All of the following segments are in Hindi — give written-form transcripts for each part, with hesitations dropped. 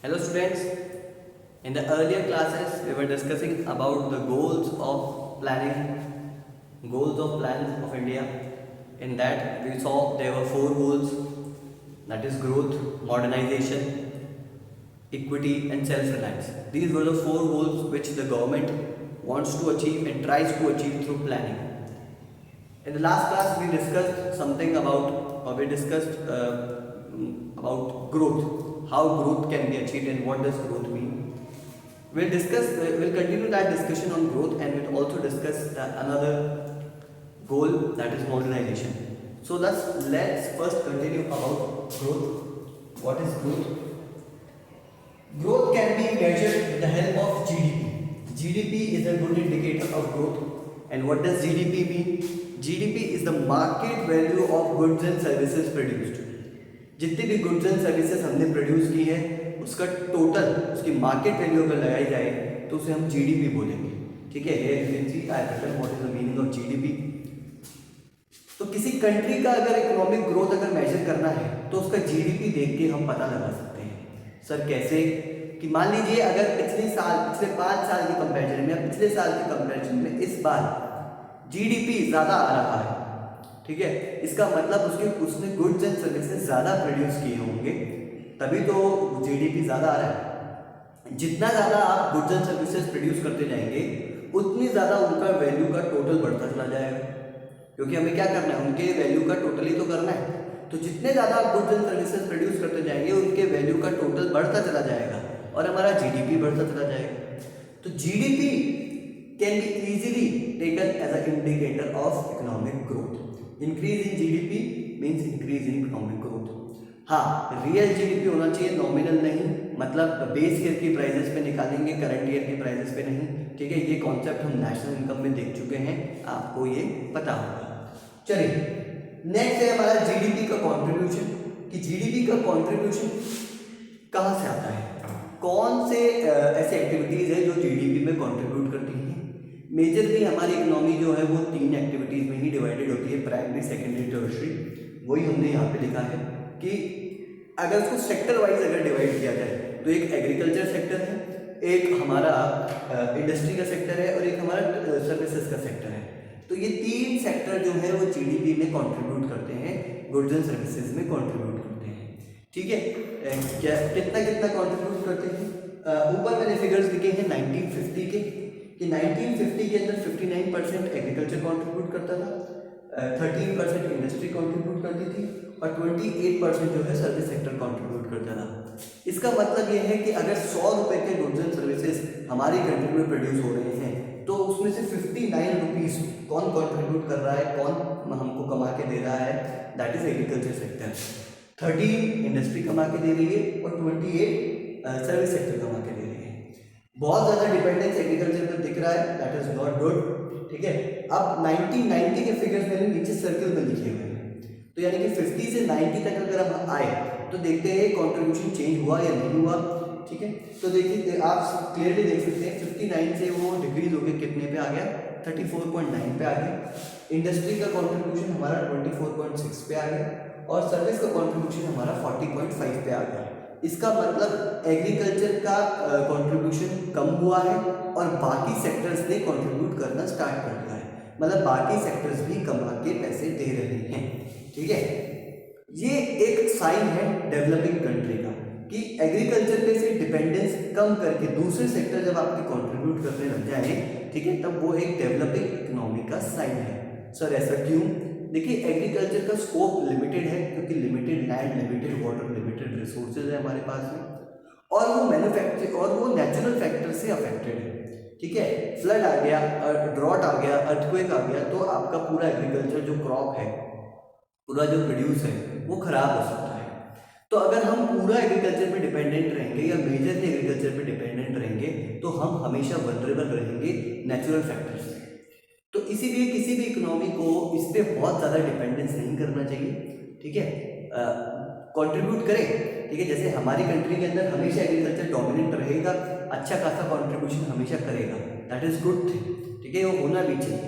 Hello students, in the earlier classes we were discussing about the goals of plans of India. In that we saw there were four goals, that is growth, modernization, equity and self-reliance. These were the four goals which the government wants to achieve and tries to achieve through planning. In the last class we discussed about growth, how growth can be achieved and what does growth mean. We'll continue that discussion on growth, and we'll also discuss another goal, that is modernization. So let's first continue about growth. What is growth? Growth can be measured with the help of GDP. GDP is a good indicator of growth. And what does GDP mean? GDP is the market value of goods and services produced. जितनी भी गुड्स एंड सर्विसेज हमने प्रोड्यूस की है उसका टोटल, उसकी मार्केट वैल्यू अगर लगाई जाए तो उसे हम जीडीपी बोलेंगे. ठीक है, here you can see I written what is the meaning of GDP. तो किसी कंट्री का अगर इकोनॉमिक ग्रोथ अगर मेजर करना है तो उसका जीडीपी देख के हम पता लगा सकते हैं. सर कैसे? कि मान लीजिए अगर पिछले 5 साल के कंपैरिजन में या पिछले साल के कंपैरिजन में इस बार जीडीपी ज़्यादा आ रहा है, ठीक है, इसका मतलब उसने गुड्स एंड सर्विसेज ज़्यादा प्रोड्यूस किए होंगे, तभी तो जीडीपी ज़्यादा आ रहा है. जितना ज़्यादा आप गुड्स एंड सर्विसेज प्रोड्यूस करते जाएंगे उतनी ज़्यादा उनका वैल्यू का टोटल बढ़ता चला जाएगा, क्योंकि हमें क्या करना है, उनके वैल्यू का टोटल ही तो करना है. तो जितने ज़्यादा आप गुड्स एंड सर्विसेज प्रोड्यूस करते जाएंगे उनके वैल्यू का टोटल बढ़ता चला जाएगा और हमारा जीडीपी बढ़ता चला जाएगा. तो GDP can be easily taken as a indicator of economic growth. Increase in GDP means increase in economic growth. हाँ, रियल जीडीपी होना चाहिए, नॉमिनल नहीं, मतलब बेस ईयर की प्राइजेस पे निकालेंगे, करंट ईयर की प्राइजेस पे नहीं. ठीक है, ये कॉन्सेप्ट हम नेशनल इनकम में देख चुके हैं, आपको ये पता होगा. चलिए नेक्स्ट है हमारा जीडीपी का कंट्रीब्यूशन. कि जीडीपी का कंट्रीब्यूशन कहाँ से आता है, कौन से ऐसे एक्टिविटीज़ है जो जीडीपी में कंट्रीब्यूट करती हैं. मेजरली हमारी इकोनॉमी जो है वो 3 एक्टिविटीज़ में ही डिवाइडेड होती है, प्राइमरी, सेकेंडरी, टर्शियरी. वही हमने यहाँ पे लिखा है कि अगर उसको सेक्टर वाइज अगर डिवाइड किया जाए तो एक एग्रीकल्चर सेक्टर है, एक हमारा इंडस्ट्री का सेक्टर है और एक हमारा सर्विसेज का सेक्टर है. तो ये 3 सेक्टर जो है वो जीडीपी में कंट्रीब्यूट करते हैं, गुड्स एंड सर्विसेज में कंट्रीब्यूट करते हैं. ठीक है, क्या कितना कंट्रीब्यूट करते हैं. ऊपर मैंने फिगर्स लिखे हैं 1950 के, कि 1950 के अंदर 59% एग्रीकल्चर कंट्रीब्यूट करता था, 13% इंडस्ट्री कंट्रीब्यूट करती थी और 28% जो है सर्विस सेक्टर कंट्रीब्यूट करता था. इसका मतलब ये है कि अगर 100 रुपये के गुड्स एंड सर्विसेज हमारी कंट्री में प्रोड्यूस हो रहे हैं तो उसमें से 59 रुपीज़ कौन कंट्रीब्यूट कर रहा है, कौन हमको कमा के दे रहा है, that is agriculture sector. 13 industry कमा के दे रही है और 28 सर्विस सेक्टर कमा के दे रही है. बहुत ज़्यादा डिपेंडेंस एग्रीकल्चर पर दिख रहा है, दैट इज नॉट गुड. ठीक है, अब 1990 के फिगर्स मैंने नीचे सर्कल में लिखे हुए हैं. तो यानी कि 50 से 90 तक अगर हम आए तो देखते हैं कंट्रीब्यूशन चेंज हुआ या नहीं हुआ. ठीक है, तो देखिए आप क्लियरली देख सकते हैं 59 से वो डिक्रीज होकर कितने पे आ गया, 34.9 पे आ गया. इंडस्ट्री का कंट्रीब्यूशन हमारा 24.6 पे आ गया और सर्विस का कंट्रीब्यूशन हमारा 40.5 पे आ गया. इसका मतलब एग्रीकल्चर का कंट्रीब्यूशन कम हुआ है और बाकी सेक्टर्स ने कंट्रीब्यूट करना स्टार्ट कर दिया है, मतलब बाकी सेक्टर्स भी कमा के पैसे दे रहे हैं. ठीक है, ये एक साइन है डेवलपिंग कंट्री का कि एग्रीकल्चर पे से डिपेंडेंस कम करके दूसरे सेक्टर जब आपके कंट्रीब्यूट करने लग जाए, ठीक है, तब वो एक डेवलपिंग इकोनॉमी का साइन है. सर ऐसा क्यों? देखिए एग्रीकल्चर का स्कोप लिमिटेड है, क्योंकि limited land, limited water, limited resources है हमारे पास में, और वो मैन्युफैक्चर और वो नेचुरल फैक्टर से अफेक्टेड है. ठीक है, फ्लड आ गया, ड्रॉट आ गया, अर्थक्वेक आ गया तो आपका पूरा एग्रीकल्चर जो क्रॉप है, पूरा जो प्रोड्यूस है वो खराब हो सकता है. तो अगर हम पूरा एग्रीकल्चर पे डिपेंडेंट रहेंगे या मेजरली एग्रीकल्चर पे डिपेंडेंट रहेंगे तो हम हमेशा वल्नरेबल रहेंगे नेचुरल फैक्टर्स से. तो इसीलिए किसी भी इकोनॉमी को इस पर बहुत ज़्यादा डिपेंडेंस नहीं करना चाहिए. ठीक है, कंट्रीब्यूट करें. ठीक है, जैसे हमारी कंट्री के अंदर हमेशा एग्रीकल्चर डोमिनेंट रहेगा, अच्छा खासा कंट्रीब्यूशन हमेशा करेगा, दैट इज गुड थिंग. ठीक है, वो होना भी चाहिए,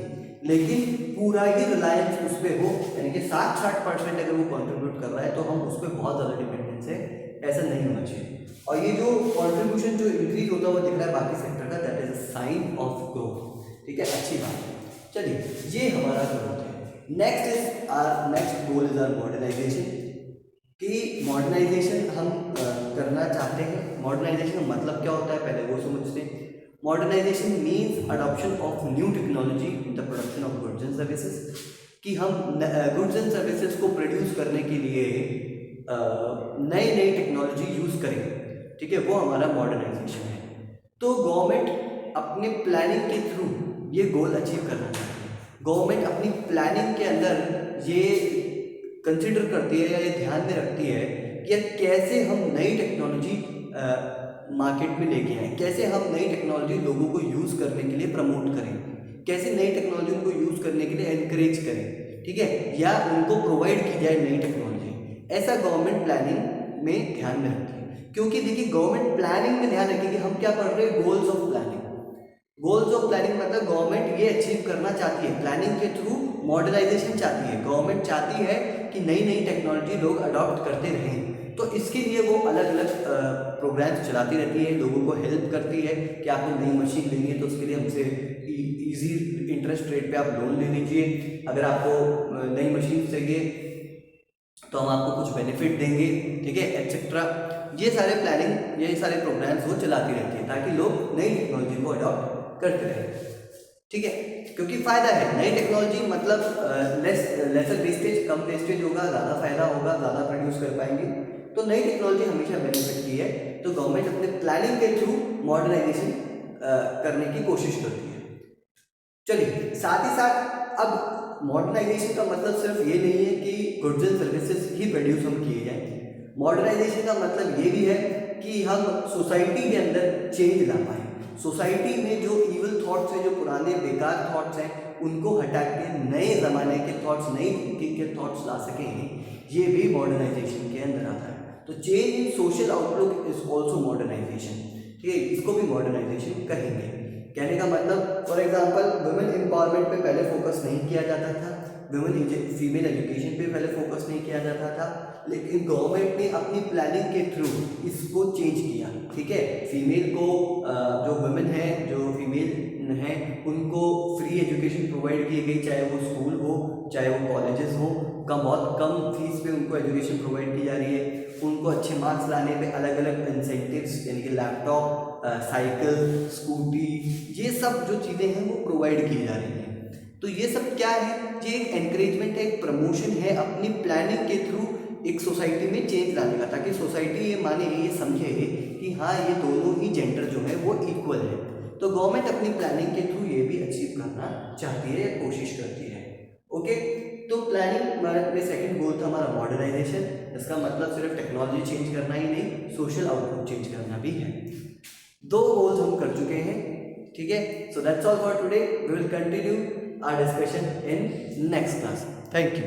लेकिन पूरा ही रिलायंस उस पर हो, यानी कि 60% अगर वो कंट्रीब्यूट कर रहा है तो हम उस पर बहुत ज़्यादा डिपेंडेंस है, ऐसा नहीं होना चाहिए. और ये जो कंट्रीब्यूशन जो इंक्रीज होता हुआ दिख रहा है बाकी सेक्टर का, that is a sign of growth. ठीक है, अच्छी बात है। चलिए ये हमारा ग्रोथ है। Next goal is are modernisation. कि मॉडर्नाइजेशन हम करना चाहते हैं। मॉडर्नाइजेशन का मतलब क्या होता है पहले वो समझते हैं। Modernisation means adoption of new technology in the production of goods and services. कि हम गुड्स एंड सर्विसेज को प्रोड्यूस करने के लिए नई नई टेक्नोलॉजी यूज़ करें। ठीक है, वो हमारा मॉडर्नाइजेशन है। तो गवर्नमेंट अपने प्लानिंग के थ्रू ये गोल अचीव करना चाहती है। गवर्नमेंट अपनी प्लानिंग के अंदर ये कंसिडर करती है या ये ध्यान में रखती है कि यार कैसे हम नई टेक्नोलॉजी मार्केट में लेके आएँ, कैसे हम नई टेक्नोलॉजी लोगों को यूज़ करने के लिए प्रमोट करें, कैसे नई टेक्नोलॉजी उनको यूज़ करने के लिए एनकरेज करें। ठीक है, या उनको प्रोवाइड की जाए नई टेक्नोलॉजी। ऐसा गवर्नमेंट प्लानिंग में ध्यान में रखती है। क्योंकि देखिए गवर्नमेंट प्लानिंग में ध्यान रखेगी, हम क्या पढ़ रहे हैं, goals of planning. Goals of planning मतलब गवर्नमेंट ये अचीव करना चाहती है, प्लानिंग के थ्रू मॉडर्नाइजेशन चाहती है। गवर्नमेंट चाहती है कि नई नई टेक्नोलॉजी लोग अडॉप्ट करते रहें। तो इसके लिए वो अलग अलग प्रोग्राम्स चलाती रहती है, लोगों को हेल्प करती है कि आपको नई मशीन लेनी है तो उसके लिए हमसे इजी इंटरेस्ट रेट पे आप लोन ले लीजिए। अगर आपको नई मशीन चाहिए तो हम आपको कुछ बेनिफिट देंगे। ठीक है, एक्सेट्रा। ये सारे प्लानिंग, ये सारे प्रोग्राम्स वो चलाती रहती है ताकि लोग नई टेक्नोलॉजी को अडॉप्ट करते रहें। ठीक है, क्योंकि फ़ायदा है नई टेक्नोलॉजी मतलब लेसर वेस्टेज, कम वेस्टेज होगा, ज़्यादा फायदा होगा, ज़्यादा प्रोड्यूस कर पाएंगे। तो नई टेक्नोलॉजी हमेशा बेनिफिट की है। तो गवर्नमेंट अपने प्लानिंग के थ्रू मॉडर्नाइजेशन करने की कोशिश करती है। चलिए साथ ही साथ अब मॉडर्नाइजेशन का मतलब सिर्फ ये नहीं है कि goods and services he produce हम किए जाएं। मॉडर्नाइजेशन का मतलब ये भी है कि हम सोसाइटी के अंदर चेंज ला पाएँ। सोसाइटी में जो इवल थॉट्स हैं, जो पुराने बेकार थॉट्स हैं, उनको हटा के नए ज़माने के थॉट्स, नई थिंकिंग के थॉट्स ला सकें, ये भी मॉडर्नाइजेशन के अंदर आता है। तो change in social outlook is also modernisation. ठीक है, इसको भी मॉडर्नाइजेशन कहेंगे। कहने का मतलब फॉर एग्जांपल वुमेन एम्पावरमेंट पे पहले फोकस नहीं किया जाता था, फीमेल एजुकेशन पे पहले फोकस नहीं किया जाता था, लेकिन गवर्नमेंट ने अपनी प्लानिंग के थ्रू इसको चेंज किया। ठीक है, फीमेल को जो वुमेन है, जो फीमेल हैं, उनको फ्री एजुकेशन प्रोवाइड की गई, चाहे वो स्कूल हो चाहे वो कॉलेजेस हो। बहुत कम फीस पे उनको एजुकेशन प्रोवाइड की जा रही है। उनको अच्छे मार्क्स लाने पे अलग अलग इंसेंटिव्स यानी कि लैपटॉप, साइकिल, स्कूटी, ये सब जो चीज़ें हैं वो प्रोवाइड की जा रही हैं। तो ये सब क्या है, ये एक एनकरेजमेंट है, एक प्रमोशन है अपनी प्लानिंग के थ्रू एक सोसाइटी में चेंज लाने का, ताकि सोसाइटी ये माने, ये समझे कि हाँ ये दोनों ही जेंडर जो है वो इक्वल है। तो गवर्नमेंट अपनी प्लानिंग के थ्रू ये भी अचीव करना चाहती है, कोशिश करती है। ओके, तो प्लानिंग में सेकंड गोल था हमारा मॉडर्नाइजेशन। इसका मतलब सिर्फ टेक्नोलॉजी चेंज करना ही नहीं, सोशल आउटलुक चेंज करना भी है। 2 गोल्स हम कर चुके हैं। ठीक है, so that's all for today. We will continue our discussion in next class. Thank you.